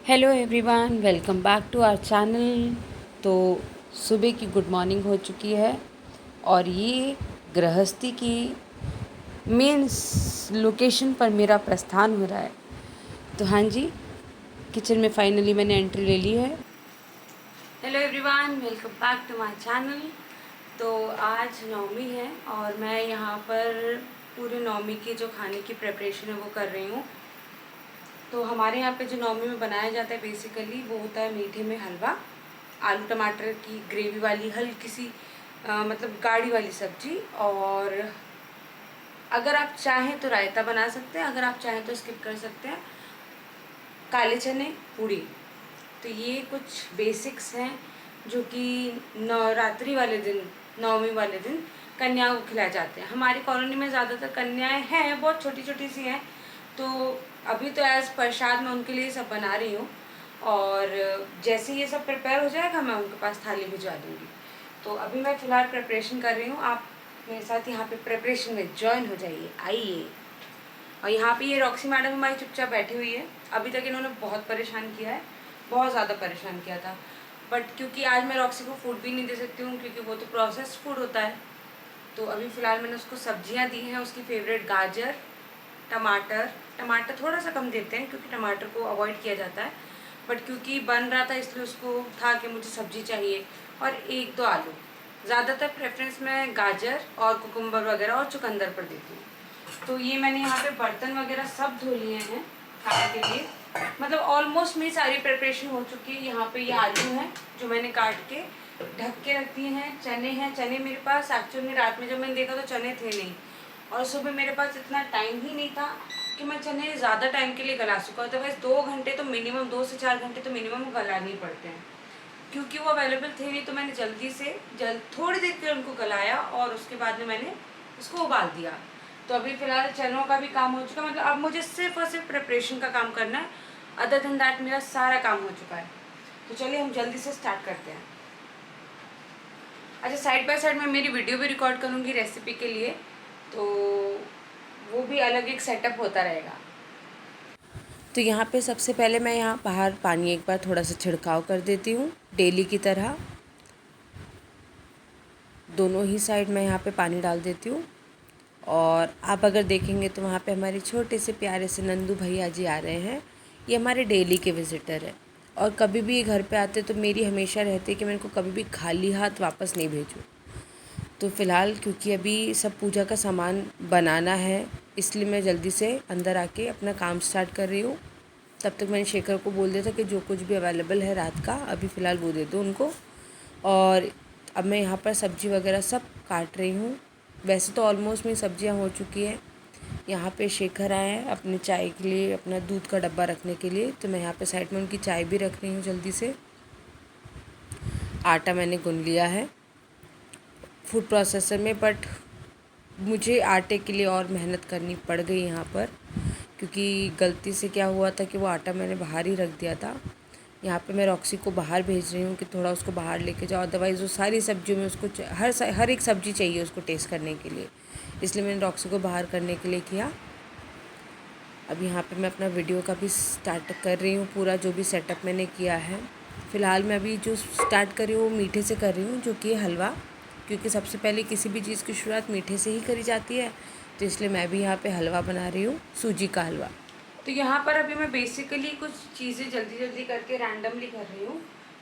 Hello everyone, welcome back to our channel. तो सुबह की गुड मॉर्निंग हो चुकी है और ये गृहस्थी की मेन लोकेशन पर मेरा प्रस्थान हो रहा है। तो हाँ जी, किचन में फाइनली मैंने एंट्री ले ली है। Hello everyone, welcome back to my channel. तो आज नवमी है और मैं यहाँ पर पूरे नवमी के जो खाने की प्रिपरेशन है वो कर रही हूँ। तो हमारे यहाँ पे जो नवमी में बनाया जाता है बेसिकली वो होता है मीठे में हलवा, आलू टमाटर की ग्रेवी वाली हल्की सी मतलब गाढ़ी वाली सब्जी, और अगर आप चाहें तो रायता बना सकते हैं, अगर आप चाहें तो स्किप कर सकते हैं, काले चने पूड़ी। तो ये कुछ बेसिक्स हैं जो कि नवरात्रि वाले दिन, नवमी वाले दिन कन्याओं को खिलाए जाते हैं। हमारी कॉलोनी में ज़्यादातर कन्याएं हैं, बहुत छोटी छोटी सी हैं। तो अभी तो एज प्रसाद मैं उनके लिए सब बना रही हूँ, और जैसे ये सब प्रिपेयर हो जाएगा मैं उनके पास थाली भिजवा दूँगी। तो अभी मैं फ़िलहाल प्रिपरेशन कर रही हूँ, आप मेरे साथ यहाँ पे प्रिपरेशन में ज्वाइन हो जाइए, आइए। और यहाँ पे ये रॉक्सी मैडम हमारी चुपचाप बैठी हुई है। अभी तक इन्होंने बहुत परेशान किया है, बहुत ज़्यादा परेशान किया था, बट क्योंकि आज मैं रॉक्सी को फूड भी नहीं दे सकती हूँ क्योंकि वो तो प्रोसेस्ड फूड होता है। तो अभी फ़िलहाल मैंने उसको सब्जियाँ दी हैं, उसकी फेवरेट गाजर, टमाटर। टमाटर थोड़ा सा कम देते हैं क्योंकि टमाटर को अवॉइड किया जाता है, बट क्योंकि बन रहा था इसलिए उसको था कि मुझे सब्जी चाहिए, और एक दो आलू। ज़्यादातर प्रेफरेंस मैं गाजर और कुकुम्बर वगैरह और चुकंदर पर देती हूँ। तो ये मैंने यहाँ पे बर्तन वगैरह सब धो लिए हैं खाने के लिए, मतलब ऑलमोस्ट मेरी सारी प्रिपरेशन हो चुकी है। यहाँ पे ये आलू हैं जो मैंने काट के ढक के रख दिए हैं। चने हैं, चने मेरे पास एक्चुअली में रात में जब मैंने देखा तो चने थे नहीं, और सुबह मेरे पास इतना टाइम ही नहीं था कि मैं चने ज़्यादा टाइम के लिए गला सका। अदरवाइज़ 2 घंटे तो मिनिमम, 2 से 4 घंटे तो मिनिमम गलाने ही पड़ते हैं। क्योंकि वो अवेलेबल थे नहीं तो मैंने जल्दी से थोड़ी देर के लिए उनको गलाया और उसके बाद में मैंने उसको उबाल दिया। तो अभी फ़िलहाल चनों का भी काम हो चुका, मतलब अब मुझे सिर्फ और सिर्फ प्रिपरेशन का काम करना है। अदर देन दैट मेरा सारा काम हो चुका है। तो चलिए हम जल्दी से स्टार्ट करते हैं। अच्छा, साइड बाय साइड मैं मेरी वीडियो भी रिकॉर्ड करूँगी रेसिपी के लिए, तो वो भी अलग एक सेटअप होता रहेगा। तो यहाँ पे सबसे पहले मैं यहाँ बाहर पानी एक बार थोड़ा सा छिड़काव कर देती हूँ, डेली की तरह दोनों ही साइड मैं यहाँ पे पानी डाल देती हूँ। और आप अगर देखेंगे तो वहाँ पे हमारे छोटे से प्यारे से नंदू भैया जी आ रहे हैं। ये हमारे डेली के विज़िटर है, और कभी भी ये घर पे आते तो मेरी हमेशा रहती है कि मैं इनको कभी भी खाली हाथ वापस नहीं भेजूँ। तो फ़िलहाल क्योंकि अभी सब पूजा का सामान बनाना है, इसलिए मैं जल्दी से अंदर आके अपना काम स्टार्ट कर रही हूँ। तब तक मैंने शेखर को बोल दिया था कि जो कुछ भी अवेलेबल है रात का अभी फ़िलहाल वो दे दो उनको। और अब मैं यहाँ पर सब्ज़ी वगैरह सब काट रही हूँ। वैसे तो ऑलमोस्ट मेरी सब्जियाँ हो चुकी हैं। यहाँ पे शेखर आए हैं अपने चाय के लिए, अपना दूध का डब्बा रखने के लिए, तो मैं यहाँ पे साइड में उनकी चाय भी रख रही हूँ जल्दी से। आटा मैंने गूँध लिया है फूड प्रोसेसर में, बट मुझे आटे के लिए और मेहनत करनी पड़ गई यहाँ पर, क्योंकि गलती से क्या हुआ था कि वो आटा मैंने बाहर ही रख दिया था। यहाँ पे मैं रॉक्सी को बाहर भेज रही हूँ कि थोड़ा उसको बाहर लेके जाओ, अदरवाइज़ वो सारी सब्जियों में उसको हर एक सब्ज़ी चाहिए उसको टेस्ट करने के लिए, इसलिए मैंने रॉक्सी को बाहर करने के लिए किया। अब यहाँ पे मैं अपना वीडियो का भी स्टार्ट कर रही हूँ, पूरा जो भी सेटअप मैंने किया है। फ़िलहाल मैं अभी जो स्टार्ट कर रही हूँ वो मीठे से कर रही हूँ, जो कि हलवा, क्योंकि सबसे पहले किसी भी चीज़ की शुरुआत मीठे से ही करी जाती है। तो इसलिए मैं भी यहाँ पे हलवा बना रही हूँ, सूजी का हलवा। तो यहाँ पर अभी मैं बेसिकली कुछ चीज़ें जल्दी जल्दी करके रैंडमली कर रही हूँ।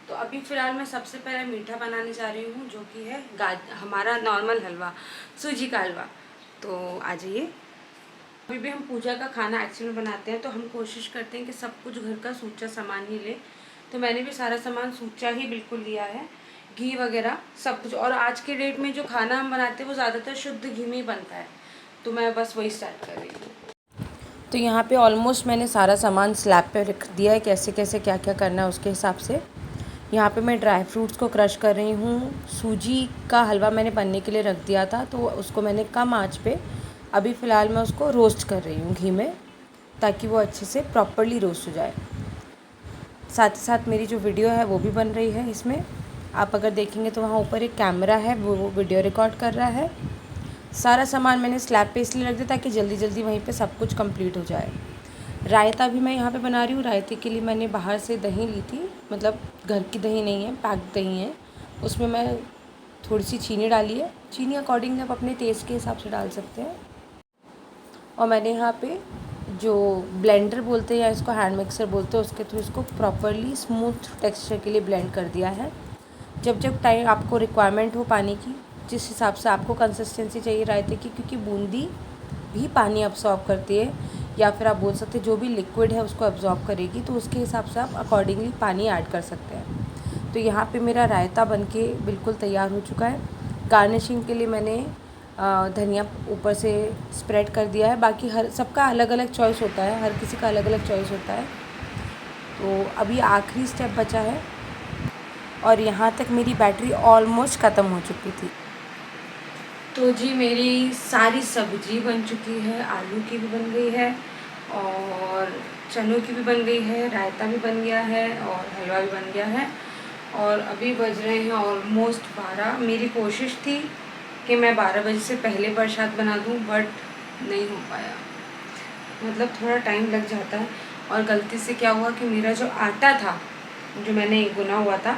तो अभी फ़िलहाल मैं सबसे पहले मीठा बनाने जा रही हूँ, जो कि है हमारा नॉर्मल हलवा, सूजी का हलवा। तो आ जाइए। अभी भी हम पूजा का खाना एक्चुअली में बनाते हैं तो हम कोशिश करते हैं कि सब कुछ घर का सूचा सामान ही ले। तो मैंने भी सारा सामान सूचा ही बिल्कुल लिया है, घी वगैरह सब कुछ। और आज के डेट में जो खाना हम बनाते हैं वो ज़्यादातर शुद्ध घी में ही बनता है, तो मैं बस वही स्टार्ट कर रही हूँ। तो यहाँ पे ऑलमोस्ट मैंने सारा सामान स्लैब पे रख दिया है, कैसे कैसे क्या क्या करना है उसके हिसाब से। यहाँ पे मैं ड्राई फ्रूट्स को क्रश कर रही हूँ। सूजी का हलवा मैंने बनने के लिए रख दिया था, तो उसको मैंने कम आंच पे अभी फ़िलहाल मैं उसको रोस्ट कर रही हूँ घी में, ताकि वो अच्छे से प्रॉपरली रोस्ट हो जाए। साथ ही साथ मेरी जो वीडियो है वो भी बन रही है इसमें। आप अगर देखेंगे तो वहाँ ऊपर एक कैमरा है, वो वीडियो रिकॉर्ड कर रहा है। सारा सामान मैंने स्लैब पे इसलिए रख दिया ताकि जल्दी जल्दी वहीं पे सब कुछ कंप्लीट हो जाए। रायता भी मैं यहाँ पे बना रही हूँ। रायते के लिए मैंने बाहर से दही ली थी, मतलब घर की दही नहीं है, पैक्ड दही है। उसमें मैं थोड़ी सी चीनी डाली है। चीनी अकॉर्डिंग आप अपने टेस्ट के हिसाब से डाल सकते हैं। और मैंने यहाँ पे जो ब्लेंडर बोलते हैं या इसको हैंड मिक्सर बोलते हैं, उसके थ्रू इसको प्रॉपरली स्मूथ टेक्सचर के लिए ब्लेंड कर दिया है। जब जब टाइम आपको रिक्वायरमेंट हो पानी की, जिस हिसाब से आपको कंसिस्टेंसी चाहिए रायते की, क्योंकि बूंदी भी पानी अब्सॉर्ब करती है, या फिर आप बोल सकते हैं जो भी लिक्विड है उसको अब्सॉर्ब करेगी, तो उसके हिसाब से आप अकॉर्डिंगली पानी ऐड कर सकते हैं। तो यहाँ पे मेरा रायता बनके बिल्कुल तैयार हो चुका है। गार्निशिंग के लिए मैंने धनिया ऊपर से स्प्रेड कर दिया है। बाकी हर सबका अलग अलग चॉइस होता है, हर किसी का अलग अलग चॉइस होता है। तो अभी आखिरी स्टेप बचा है और यहाँ तक मेरी बैटरी ऑलमोस्ट ख़त्म हो चुकी थी। तो जी मेरी सारी सब्जी बन चुकी है। आलू की भी बन गई है और चनों की भी बन गई है, रायता भी बन गया है और हलवा भी बन गया है। और अभी बज रहे हैं ऑलमोस्ट 12। मेरी कोशिश थी कि मैं 12 बजे से पहले प्रसाद बना दूं, बट नहीं हो पाया, मतलब थोड़ा टाइम लग जाता है। और गलती से क्या हुआ कि मेरा जो आटा था, जो मैंने गुना हुआ था,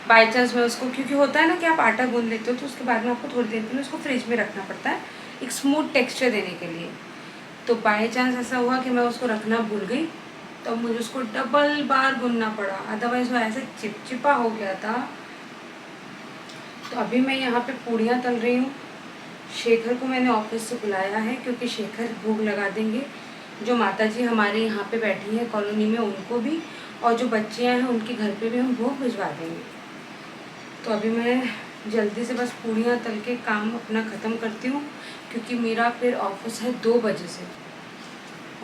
बाई चांस मैं उसको, क्योंकि होता है ना कि आप आटा गूंद लेते हो तो उसके बाद में आपको थोड़ी देर के लिए उसको फ्रिज में रखना पड़ता है एक स्मूथ टेक्सचर देने के लिए। तो बाई चांस ऐसा हुआ कि मैं उसको रखना भूल गई, तो मुझे उसको डबल बार गूंदना पड़ा, अदरवाइज़ वो ऐसे चिपचिपा हो गया था। तो अभी मैं यहाँ पे पूड़ियाँ तल रही हूँ। शेखर को मैंने ऑफिस से बुलाया है क्योंकि शेखर भोग लगा देंगे। जो माताजी हमारे यहाँ पे बैठी हैं कॉलोनी में, उनको भी, और जो बच्चियाँ हैं उनके घर पे भी हम भोग भिजवा देंगे। तो अभी मैं जल्दी से बस पूड़ियाँ तल के काम अपना ख़त्म करती हूँ, क्योंकि मेरा फिर ऑफिस है 2 बजे से,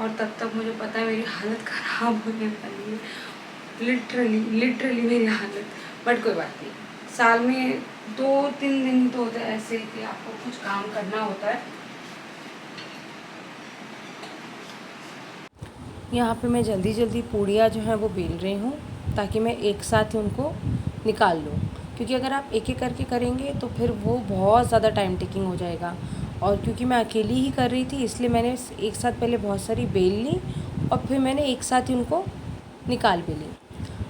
और तब तक मुझे पता है मेरी हालत ख़राब होने वाली है, लिटरली मेरी हालत। बट कोई बात नहीं, साल में 2-3 दिन तो होता है ऐसे कि आपको कुछ काम करना होता है। यहाँ पे मैं जल्दी जल्दी पूड़ियाँ जो हैं वो बेल रही हूँ, ताकि मैं एक साथ ही उनको निकाल लूँ। क्योंकि अगर आप एक एक करके करेंगे तो फिर वो बहुत ज़्यादा टाइम टेकिंग हो जाएगा। और क्योंकि मैं अकेली ही कर रही थी, इसलिए मैंने एक साथ पहले बहुत सारी बेल ली और फिर मैंने एक साथ ही उनको निकाल भी ली।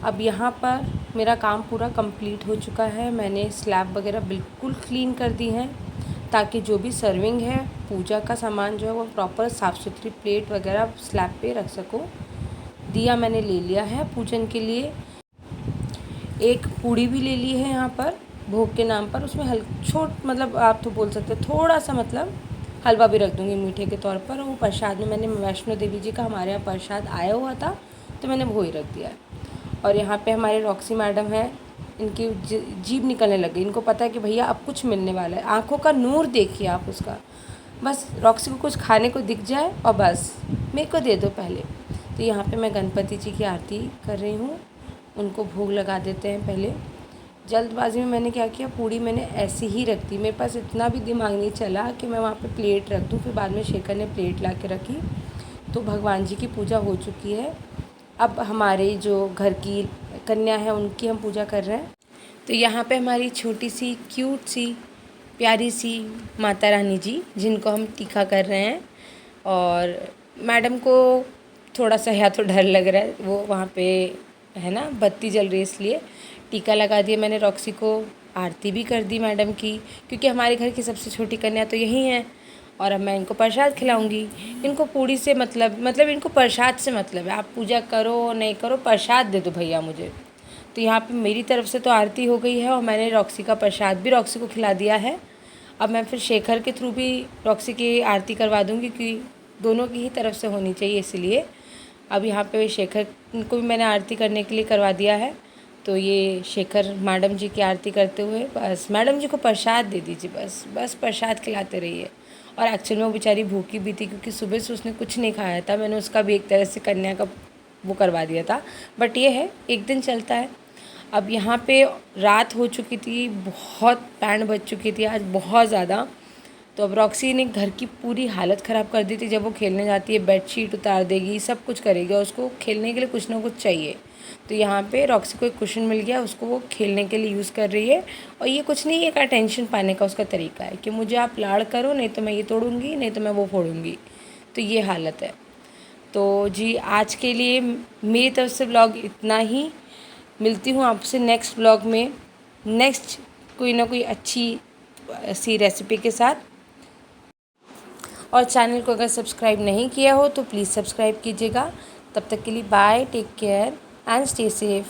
अब यहाँ पर मेरा काम पूरा कंप्लीट हो चुका है। मैंने स्लैब वगैरह बिल्कुल क्लीन कर दी हैं, ताकि जो भी सर्विंग है, पूजा का सामान जो है वो प्रॉपर साफ़ सुथरी प्लेट वगैरह स्लैब पे रख सको। दिया मैंने ले लिया है पूजन के लिए। एक पूड़ी भी ले ली है यहाँ पर भोग के नाम पर। उसमें मतलब आप तो बोल सकते थोड़ा सा, मतलब हलवा भी रख दूँगी मीठे के तौर पर। और वो प्रसाद में मैंने वैष्णो देवी जी का हमारे यहाँ प्रसाद आया हुआ था, तो मैंने वो ही रख दिया है। और यहाँ पे हमारे रॉक्सी मैडम हैं, इनकी जीभ निकलने लग गई। इनको पता है कि भैया अब कुछ मिलने वाला है। आँखों का नूर देखिए आप उसका, बस रॉक्सी को कुछ खाने को दिख जाए और बस मेरे को दे दो पहले। तो यहाँ पे मैं गणपति जी की आरती कर रही हूँ, उनको भोग लगा देते हैं पहले। जल्दबाजी में मैंने क्या किया, पूड़ी मैंने ऐसी ही रख दी। मेरे पास इतना भी दिमाग नहीं चला कि मैं वहाँ पे प्लेट रख दूँ। फिर बाद में शेखर ने प्लेट ला के रखी। तो भगवान जी की पूजा हो चुकी है। अब हमारे जो घर की कन्या है उनकी हम पूजा कर रहे हैं। तो यहाँ पे हमारी छोटी सी क्यूट सी प्यारी सी माता रानी जी, जिनको हम टीका कर रहे हैं। और मैडम को थोड़ा सा या तो डर लग रहा है, वो वहाँ पे है ना बत्ती जल रही है, इसलिए टीका लगा दिया मैंने। रॉक्सी को आरती भी कर दी मैडम की, क्योंकि हमारे घर की सबसे छोटी कन्या तो यही है। और अब मैं इनको प्रसाद खिलाऊंगी। इनको पूड़ी से मतलब इनको प्रसाद से मतलब है। आप पूजा करो नहीं करो, प्रसाद दे दो भैया मुझे। तो यहाँ पे मेरी तरफ से तो आरती हो गई है और मैंने रॉक्सी का प्रसाद भी रॉक्सी को खिला दिया है। अब मैं फिर शेखर के थ्रू भी रॉक्सी की आरती करवा दूँगी, क्योंकि दोनों की ही तरफ से होनी चाहिए, इसलिए। अब यहाँ पे शेखर को भी मैंने आरती करने के लिए करवा दिया है। तो ये शेखर मैडम जी की आरती करते हुए बस मैडम जी को प्रसाद दे दीजिए, बस प्रसाद खिलाते रहिए। और एक्चुअल में वो बेचारी भूखी भी थी, क्योंकि सुबह से उसने कुछ नहीं खाया था। मैंने उसका भी एक तरह से कन्या का वो करवा दिया था, बट ये है एक दिन चलता है। अब यहाँ पे रात हो चुकी थी, बहुत बैंड बज चुकी थी आज, बहुत ज़्यादा। तो अब रॉक्सी ने घर की पूरी हालत ख़राब कर दी थी। जब वो खेलने जाती है बेडशीट उतार देगी, सब कुछ करेगी, और उसको खेलने के लिए कुछ ना कुछ चाहिए। तो यहाँ पे रॉक्सी को एक कुशन मिल गया, उसको वो खेलने के लिए यूज़ कर रही है। और ये कुछ नहीं, एक अटेंशन पाने का उसका तरीका है कि मुझे आप लाड़ करो, नहीं तो मैं ये तोड़ूंगी, नहीं तो मैं वो फोड़ूंगी। तो ये हालत है। तो जी आज के लिए मेरी तरफ से ब्लॉग इतना ही। मिलती हूँ आपसे नेक्स्ट ब्लॉग में, नेक्स्ट कोई ना कोई अच्छी सी रेसिपी के साथ। और चैनल को अगर सब्सक्राइब नहीं किया हो तो प्लीज़ सब्सक्राइब कीजिएगा। तब तक के लिए bye, take care and stay safe.